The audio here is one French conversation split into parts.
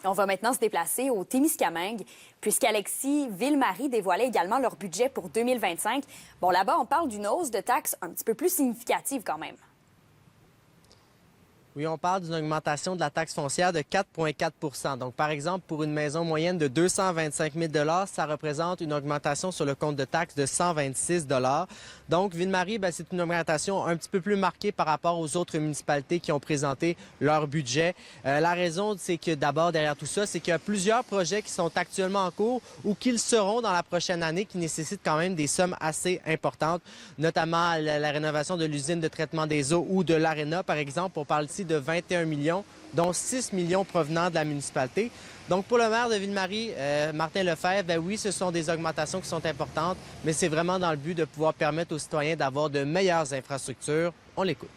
On va maintenant se déplacer au Témiscamingue, puisqu'Alexis, Ville-Marie dévoilait également leur budget pour 2025. Bon, là-bas, on parle d'une hausse de taxes un petit peu plus significative quand même. Oui, on parle d'une augmentation de la taxe foncière de 4,4 %. Donc, par exemple, pour une maison moyenne de 225 000 ça représente une augmentation sur le compte de taxes de 126 $. Donc, Ville-Marie, c'est une augmentation un petit peu plus marquée par rapport aux autres municipalités qui ont présenté leur budget. La raison, c'est que d'abord, derrière tout ça, c'est qu'il y a plusieurs projets qui sont actuellement en cours ou qui le seront dans la prochaine année qui nécessitent quand même des sommes assez importantes, notamment la rénovation de l'usine de traitement des eaux ou de l'aréna, par exemple. On parle ici de 21 millions, dont 6 millions provenant de la municipalité. Donc, pour le maire de Ville-Marie, Martin Lefebvre, oui, ce sont des augmentations qui sont importantes, mais c'est vraiment dans le but de pouvoir permettre aux citoyens d'avoir de meilleures infrastructures. On l'écoute.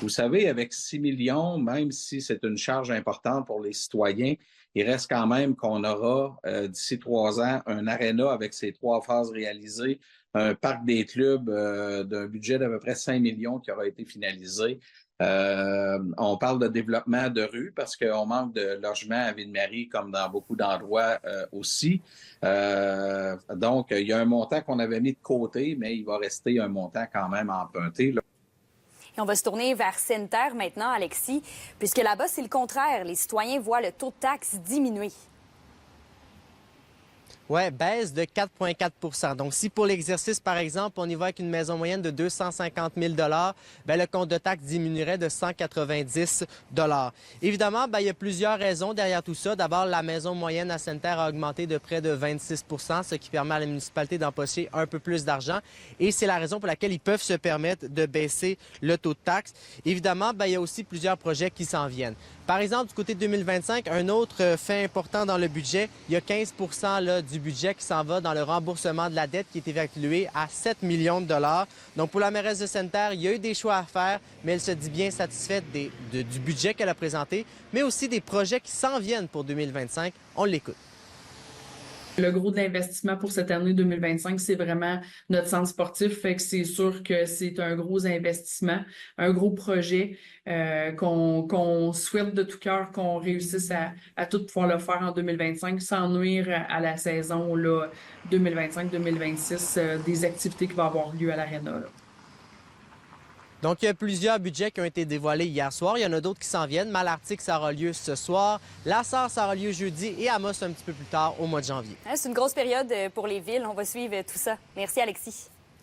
Vous savez, avec 6 millions, même si c'est une charge importante pour les citoyens, il reste quand même qu'on aura, d'ici 3 ans, un aréna avec ses 3 phases réalisées, un parc des clubs d'un budget d'à peu près 5 millions qui aura été finalisé. On parle de développement de rue parce qu'on manque de logements à Ville-Marie comme dans beaucoup d'endroits aussi. Donc, il y a un montant qu'on avait mis de côté, mais il va rester un montant quand même emprunté, là. Et on va se tourner vers Sainte-Terre maintenant, Alexis, puisque là-bas, c'est le contraire. Les citoyens voient le taux de taxe diminuer. Oui, baisse de 4,4 %. Donc, si pour l'exercice, par exemple, on y va avec une maison moyenne de 250 000 le compte de taxe diminuerait de 190 $. Évidemment, il y a plusieurs raisons derrière tout ça. D'abord, la maison moyenne à Sainte-Terre a augmenté de près de 26 %, ce qui permet à la municipalité d'empocher un peu plus d'argent. Et c'est la raison pour laquelle ils peuvent se permettre de baisser le taux de taxe. Évidemment, il y a aussi plusieurs projets qui s'en viennent. Par exemple, du côté de 2025, un autre fait important dans le budget, il y a 15 % du budget qui s'en va dans le remboursement de la dette qui est évaluée à 7 millions de $. Donc, pour la mairesse de Sainte-Terre, il y a eu des choix à faire, mais elle se dit bien satisfaite du budget qu'elle a présenté, mais aussi des projets qui s'en viennent pour 2025. On l'écoute. Le gros de l'investissement pour cette année 2025, c'est vraiment notre centre sportif. Fait que c'est sûr que c'est un gros investissement, un gros projet qu'on souhaite de tout cœur qu'on réussisse à tout pouvoir le faire en 2025 sans nuire à la saison 2025-2026 des activités qui vont avoir lieu à l'Arena. Donc, il y a plusieurs budgets qui ont été dévoilés hier soir. Il y en a d'autres qui s'en viennent. Malartic, ça aura lieu ce soir. La Sarre, ça aura lieu jeudi. Et Amos, un petit peu plus tard, au mois de janvier. C'est une grosse période pour les villes. On va suivre tout ça. Merci, Alexis.